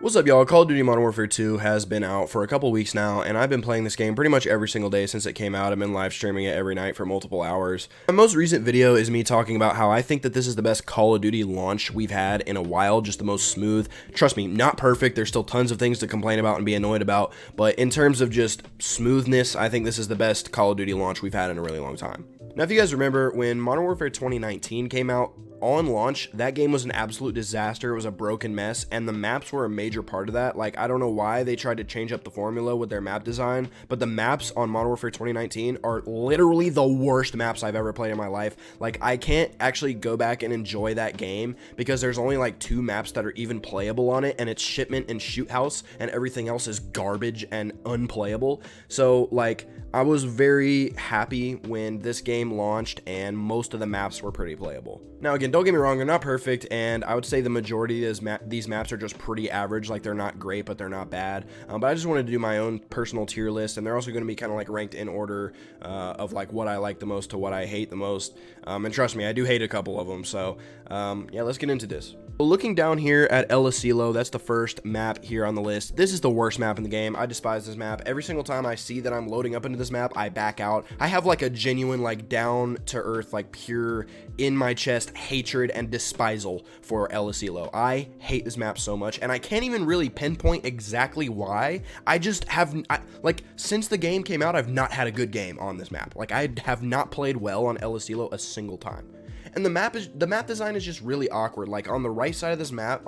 What's up, y'all? Call of Duty Modern Warfare 2 has been out for a couple weeks now, and I've been playing this game pretty much every single day since it came out. I've been live streaming it every night for multiple hours. My most recent video is me talking about how I think that this is the best Call of Duty launch we've had in a while, just the most smooth. Trust me, not perfect. There's still tons of things to complain about and be annoyed about, but in terms of just smoothness, I think this is the best Call of Duty launch we've had in a really long time. Now, if you guys remember, when Modern Warfare 2019 came out, on launch, that game was an absolute disaster. It was a broken mess, and the maps were a major part of that. Like, I don't know why they tried to change up the formula with their map design, but the maps on Modern Warfare 2019 are literally the worst maps I've ever played in my life. Like, I can't actually go back and enjoy that game because there's only like 2 maps that are even playable on it, and it's Shipment and Shoot House, and everything else is garbage and unplayable. So, like, I was very happy when this game launched and most of the maps were pretty playable. Now, again, don't get me wrong, they're not perfect, and I would say the majority of these maps are just pretty average. Like, they're not great, but they're not bad. But I just wanted to do my own personal tier list, and they're also going to be kind of like ranked in order of like what I like the most to what I hate the most. And trust me, I do hate a couple of them. So yeah, let's get into this. Looking down here at El Asilo, that's the first map here on the list. This is the worst map in the game. I despise this map. Every single time I see that I'm loading up into this map, I back out. I have like a genuine, like, down to earth, like pure in my chest hatred and despisal for El Asilo. I hate this map so much, and I can't even really pinpoint exactly why. I just have, like, since the game came out, I've not had a good game on this map. Like, I have not played well on El Asilo a single time. And the map design is just really awkward. Like, on the right side of this map,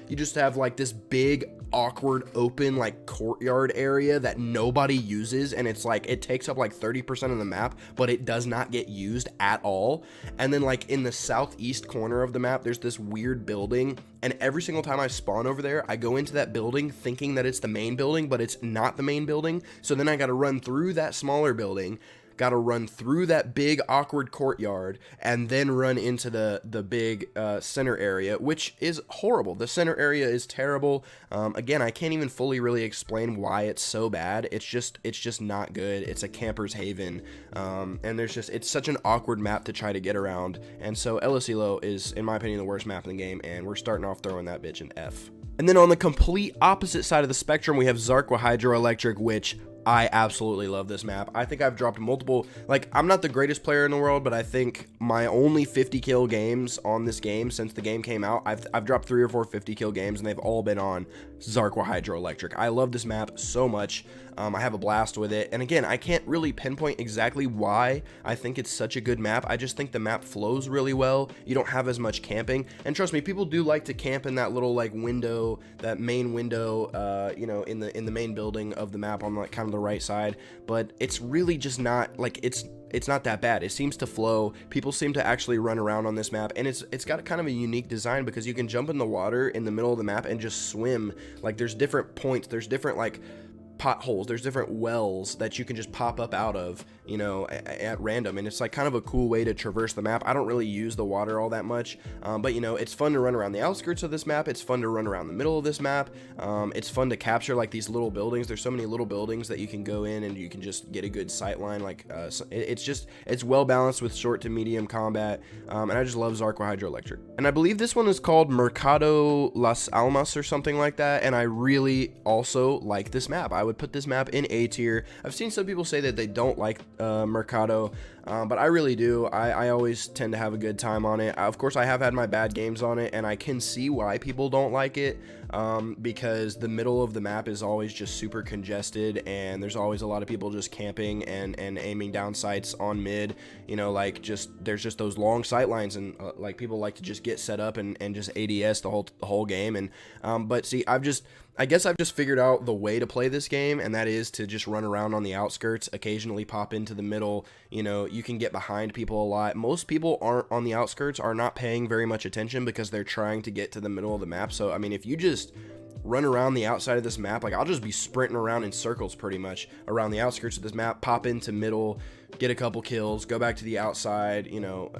you just have like this big, awkward, open, like, courtyard area that nobody uses, and it's like it takes up like 30% of the map, but it does not get used at all. And then, like, in the southeast corner of the map, there's this weird building, and every single time I spawn over there, I go into that building thinking that it's the main building, but it's not the main building. So then I got to run through that smaller building, got to run through that big awkward courtyard, and then run into the big center area, which is horrible. The center area is terrible. Again, I can't even fully really explain why it's so bad. It's just not good. It's a camper's haven, and it's such an awkward map to try to get around. And so El Asilo is, in my opinion, the worst map in the game, and we're starting off throwing that bitch an F. And then on the complete opposite side of the spectrum, we have Zarqwa Hydroelectric, which I absolutely love this map. I think I've dropped multiple, like, I'm not the greatest player in the world, but I think my only 50 kill games on this game since the game came out, I've dropped 3 or 4 50 kill games, and they've all been on Zarqwa Hydroelectric. I love this map so much. I have a blast with it. And again, I can't really pinpoint exactly why I think it's such a good map. I just think the map flows really well. You don't have as much camping. And trust me, people do like to camp in that little, like, window, that main window, you know, in the main building of the map on, like, kind of the right side. But it's really just not, like, it's not that bad. It seems to flow. People seem to actually run around on this map, and it's got kind of a unique design because you can jump in the water in the middle of the map and just swim. Like, there's different points, there's different, like, potholes, there's different wells that you can just pop up out of, you know, at random, and it's like kind of a cool way to traverse the map. I don't really use the water all that much, but you know, it's fun to run around the outskirts of this map. It's fun to run around the middle of this map. It's fun to capture, like, these little buildings. There's so many little buildings that you can go in and you can just get a good sight line. Like, it's well balanced with short to medium combat, and I just love Zarqwa Hydroelectric. And I believe this one is called Mercado Las Almas or something like that, and I really also like this map. I would put this map in A tier. I've seen some people say that they don't like Mercado, but I really do. I always tend to have a good time on it. Of course, I have had my bad games on it, and I can see why people don't like it, because the middle of the map is always just super congested, and there's always a lot of people just camping and aiming down sights on mid. You know, like, there's just those long sight lines, and like, people like to just get set up and just ADS the whole game. And but see, I guess I've just figured out the way to play this game, and that is to just run around on the outskirts, occasionally pop into the middle. You know, you can get behind people a lot. Most people aren't on the outskirts, are not paying very much attention because they're trying to get to the middle of the map. So, I mean, if you just run around the outside of this map, like, I'll just be sprinting around in circles pretty much around the outskirts of this map, pop into middle, get a couple kills, go back to the outside. You know,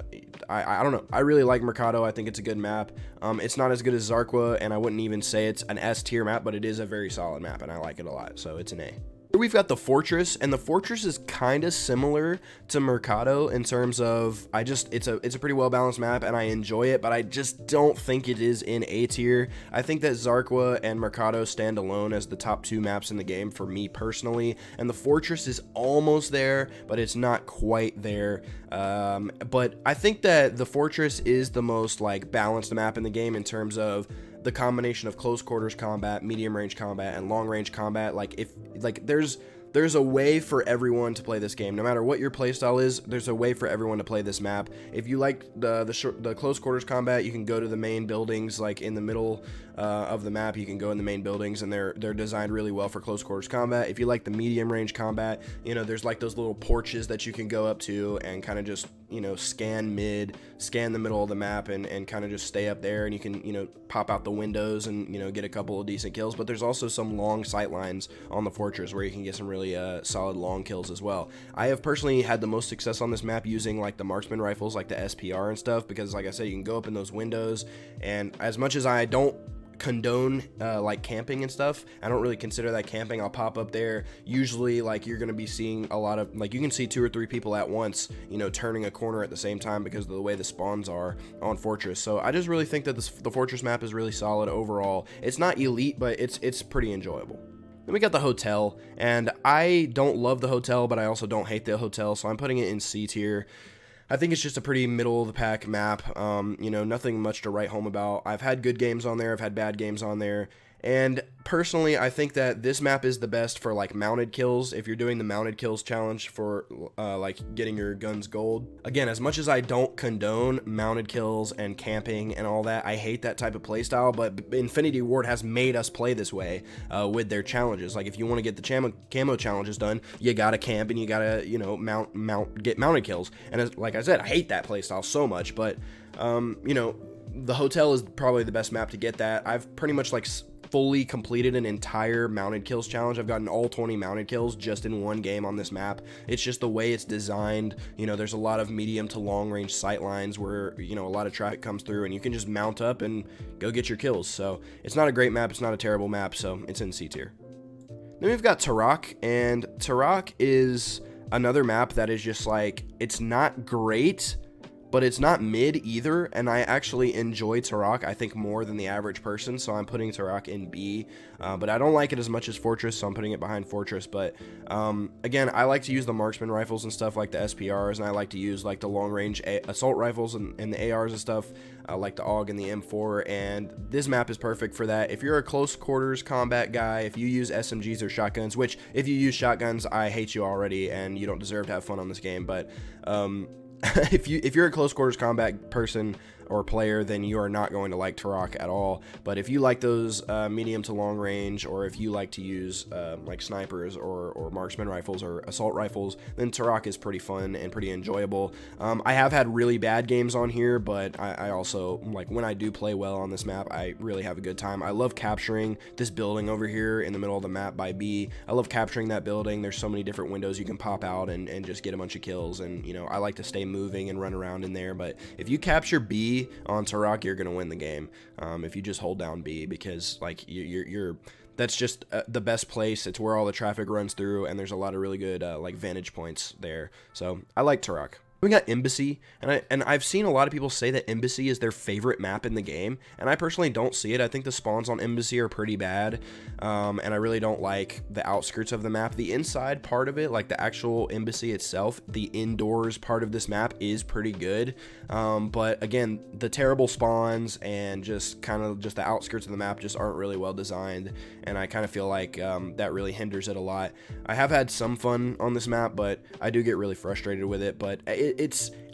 I don't know. I really like Mercado. I think it's a good map. It's not as good as Zarqwa, and I wouldn't even say it's an S tier map, but it is a very solid map, and I like it a lot, so it's an A. Here we've got the Fortress, and the Fortress is kind of similar to Mercado in terms of it's a pretty well balanced map and I enjoy it, but I just don't think it is in A tier. I think that Zarqwa and Mercado stand alone as the top 2 maps in the game for me personally, and the Fortress is almost there, but it's not quite there. But I think that the Fortress is the most like balanced map in the game in terms of the combination of close quarters combat, medium range combat, and long range combat. There's a way for everyone to play this game. No matter what your playstyle is, there's a way for everyone to play this map. If you like the close quarters combat, you can go to the main buildings, like in the middle of the map. You can go in the main buildings, and they're designed really well for close quarters combat. If you like the medium range combat, you know, there's like those little porches that you can go up to and kind of just, you know, scan the middle of the map and kind of just stay up there, and you can, you know, pop out the windows and, you know, get a couple of decent kills. But there's also some long sight lines on the Fortress where you can get some really solid long kills as well. I have personally had the most success on this map using like the marksman rifles, like the SPR and stuff, because like I said, you can go up in those windows, and as much as I don't condone like camping and stuff, I don't really consider that camping. I'll pop up there. Usually, like, you're gonna be seeing a lot of, like, you can see 2 or 3 people at once, you know, turning a corner at the same time because of the way the spawns are on Fortress. So I just really think that the Fortress map is really solid overall. It's not elite, but it's pretty enjoyable. Then we got the Hotel, and I don't love the Hotel, but I also don't hate the Hotel, so I'm putting it in C tier. I think it's just a pretty middle of the pack map. You know, nothing much to write home about. I've had good games on there, I've had bad games on there, and personally, I think that this map is the best for like mounted kills. If you're doing the mounted kills challenge for like getting your guns gold. Again, as much as I don't condone mounted kills and camping and all that, I hate that type of playstyle, but Infinity Ward has made us play this way with their challenges. Like, if you want to get the camo challenges done, you gotta camp and you gotta, you know, get mounted kills. And like I said, I hate that playstyle so much, but you know, the Hotel is probably the best map to get that. I've pretty much like fully completed an entire mounted kills challenge. I've gotten all 20 mounted kills just in one game on this map. It's just the way it's designed. You know, there's a lot of medium to long range sight lines where, you know, a lot of traffic comes through and you can just mount up and go get your kills. So it's not a great map, it's not a terrible map, so it's in C tier. Then we've got Turok, and Turok is another map that is just like, it's not great, but it's not mid either, and I actually enjoy Turok, I think, more than the average person, so I'm putting Turok in B, but I don't like it as much as Fortress, so I'm putting it behind Fortress. But again, I like to use the marksman rifles and stuff like the SPRs, and I like to use like the long-range assault rifles and the ARs and stuff, like the AUG and the M4, and this map is perfect for that. If you're a close quarters combat guy, if you use SMGs or shotguns, which if you use shotguns, I hate you already, and you don't deserve to have fun on this game, but if you're a close quarters combat person or player, then you are not going to like Turok at all. But if you like those medium to long range, or if you like to use like snipers or marksman rifles or assault rifles, then Turok is pretty fun and pretty enjoyable. I have had really bad games on here, but I also, like, when I do play well on this map, I really have a good time. I love capturing this building over here in the middle of the map by B. I love capturing that building. There's so many different windows you can pop out and just get a bunch of kills, and, you know, I like to stay moving and run around in there. But if you capture B on Turok, you're gonna win the game if you just hold down B, because like you're that's just the best place. It's where all the traffic runs through, and there's a lot of really good like vantage points there. So I like Turok. We got Embassy, and I've seen a lot of people say that Embassy is their favorite map in the game, and I personally don't see it. I think the spawns on Embassy are pretty bad, and I really don't like the outskirts of the map. The inside part of it, like the actual Embassy itself, the indoors part of this map is pretty good, but again, the terrible spawns and just the outskirts of the map just aren't really well designed, and I kind of feel like that really hinders it a lot. I have had some fun on this map, but I do get really frustrated with it, but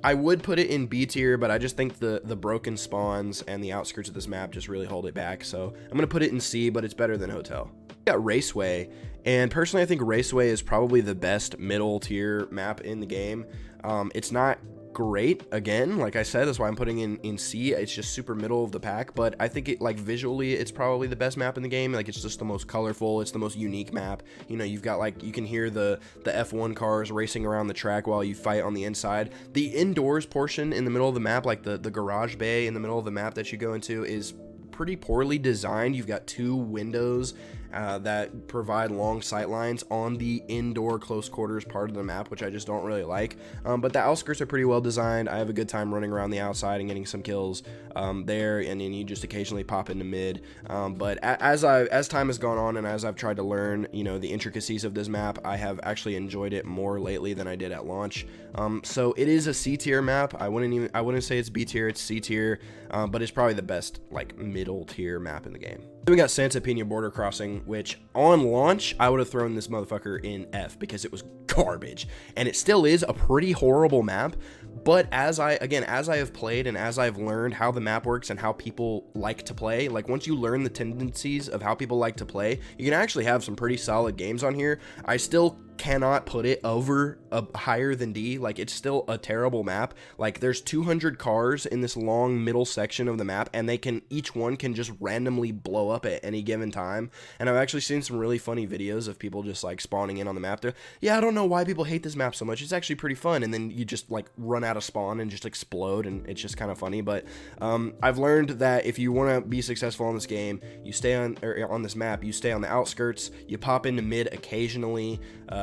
I would put it in B tier, but I just think the broken spawns and the outskirts of this map just really hold it back. So I'm gonna put it in C, but it's better than Hotel. We got Raceway, and personally I think Raceway is probably the best middle tier map in the game. It's not great, again, like I said, that's why I'm putting in C. It's just super middle of the pack, but I think it, like, visually it's probably the best map in the game. Like, it's just the most colorful, it's the most unique map. You know, you've got, like, you can hear the F1 cars racing around the track while you fight on the inside. The indoors portion in the middle of the map, like the garage bay in the middle of the map that you go into, is pretty poorly designed. You've got 2 windows that provide long sight lines on the indoor close quarters part of the map, which I just don't really like. But the outskirts are pretty well designed. I have a good time running around the outside and getting some kills there, and then you just occasionally pop into mid. But as time has gone on and as I've tried to learn, you know, the intricacies of this map, I have actually enjoyed it more lately than I did at launch. So it is a C tier map. I wouldn't say it's B tier, it's C tier, but it's probably the best like middle tier map in the game. Then we got Santa Pena Border Crossing, which on launch I would have thrown this motherfucker in F because it was garbage, and it still is a pretty horrible map. But as I have played and as I've learned how the map works and how people like to play, like once you learn the tendencies of how people like to play, you can actually have some pretty solid games on here. I still cannot put it over higher than D. Like, it's still a terrible map. Like, there's 200 cars in this long middle section of the map, and each one can just randomly blow up at any given time. And I've actually seen some really funny videos of people just like spawning in on the map. They're, yeah, I don't know why people hate this map so much. It's actually pretty fun. And then you just like run out of spawn and just explode, and it's just kind of funny. But I've learned that if you want to be successful in this game, you stay on this map, you stay on the outskirts, you pop into mid occasionally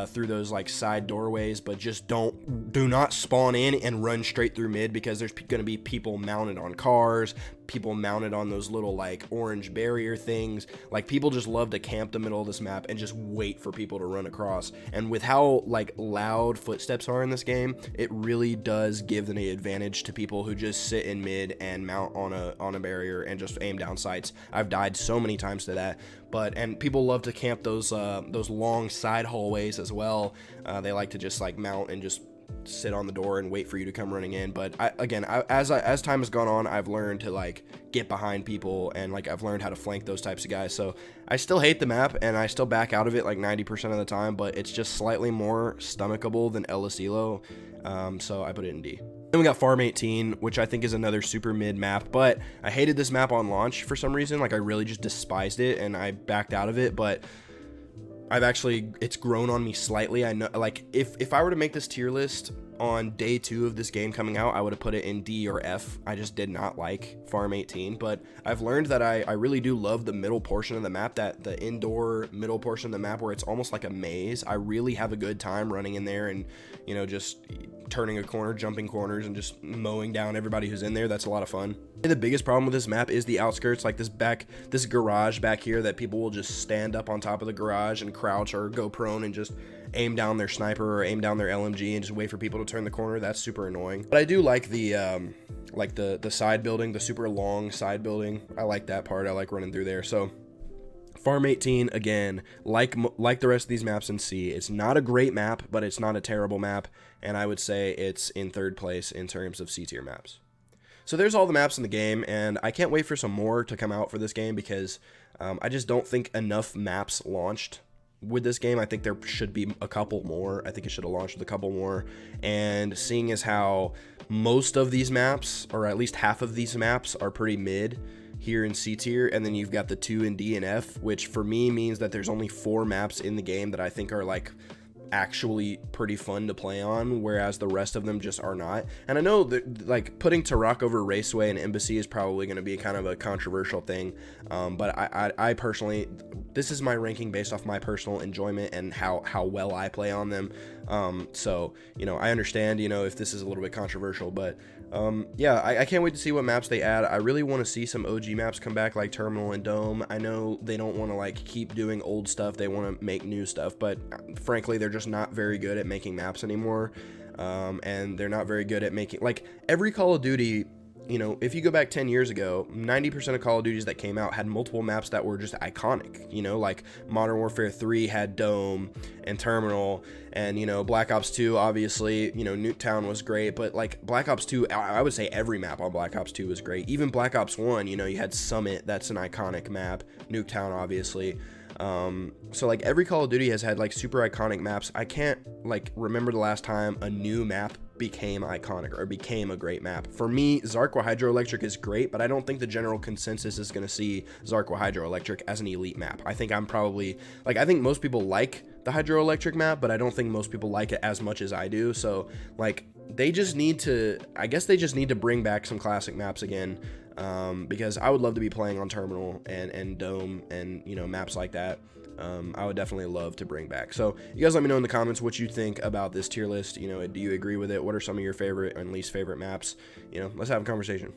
through those like side doorways, but just do not spawn in and run straight through mid, because there's going to be people mounted on cars, people mounted on those little like orange barrier things. Like, people just love to camp the middle of this map and just wait for people to run across. And with how like loud footsteps are in this game, it really does give an advantage to people who just sit in mid and mount on a barrier and just aim down sights. I've died so many times to that. And people love to camp those long side hallways as well. They like to just like mount and just sit on the door and wait for you to come running in. But as time has gone on, I've learned to like get behind people, and like I've learned how to flank those types of guys. So I still hate the map and I still back out of it like 90% of the time, but it's just slightly more stomachable than El Asilo. So I put it in D. Then we got Farm 18, which I think is another super mid map, but I hated this map on launch for some reason. Like, I really just despised it and I backed out of it. But it's grown on me slightly. I know, like, if I were to make this tier list on day 2 of this game coming out, I would have put it in D or F. I just did not like Farm 18, but I've learned that I really do love the middle portion of the map, that the indoor middle portion of the map where it's almost like a maze. I really have a good time running in there and, you know, just turning a corner, jumping corners, and just mowing down everybody who's in there. That's a lot of fun. And the biggest problem with this map is the outskirts, like this garage back here, that people will just stand up on top of the garage and crouch or go prone and just aim down their sniper or aim down their LMG and just wait for people to turn the corner. That's super annoying. But I do like the side building, the super long side building. I like that part. I like running through there. So Farm 18, again, like the rest of these maps in C, it's not a great map, but it's not a terrible map, and I would say it's in 3rd place in terms of C tier maps. So there's all the maps in the game, and I can't wait for some more to come out for this game, because I just don't think enough maps launched with this game. I think there should be a couple more. I think it should have launched with a couple more. And seeing as how most of these maps, or at least half of these maps, are pretty mid here in C tier, and then you've got the 2 in D and F, which for me means that there's only 4 maps in the game that I think are like actually pretty fun to play on, whereas the rest of them just are not. And I know that like putting Turok over Raceway and Embassy is probably going to be kind of a controversial thing, but I personally, this is my ranking based off my personal enjoyment and how well I play on them. So, you know, I understand, you know, if this is a little bit controversial, but yeah, I can't wait to see what maps they add. I really want to see some OG maps come back, like Terminal and Dome. I know they don't want to like keep doing old stuff, they want to make new stuff, but frankly they're just not very good at making maps anymore. And they're not very good at making, like, every Call of Duty, you know, if you go back 10 years ago, 90% of Call of Duties that came out had multiple maps that were just iconic, you know, like Modern Warfare 3 had Dome and Terminal, and, you know, Black Ops 2, obviously, you know, Nuketown was great, but like Black Ops 2, I would say every map on Black Ops 2 was great. Even Black Ops 1, you know, you had Summit, that's an iconic map, Nuketown, obviously. So like every Call of Duty has had like super iconic maps. I can't like remember the last time a new map became iconic or became a great map. For me, Zarqwa Hydroelectric is great, but I don't think the general consensus is going to see Zarqwa Hydroelectric as an elite map. I think I'm probably, like, I think most people like the Hydroelectric map, but I don't think most people like it as much as I do. So like they just need to, I guess they just need to bring back some classic maps again, because I would love to be playing on Terminal and Dome and, you know, maps like that. I would definitely love to bring back. So you guys let me know in the comments what you think about this tier list. Do you agree with it? What are some of your favorite and least favorite maps? Let's have a conversation.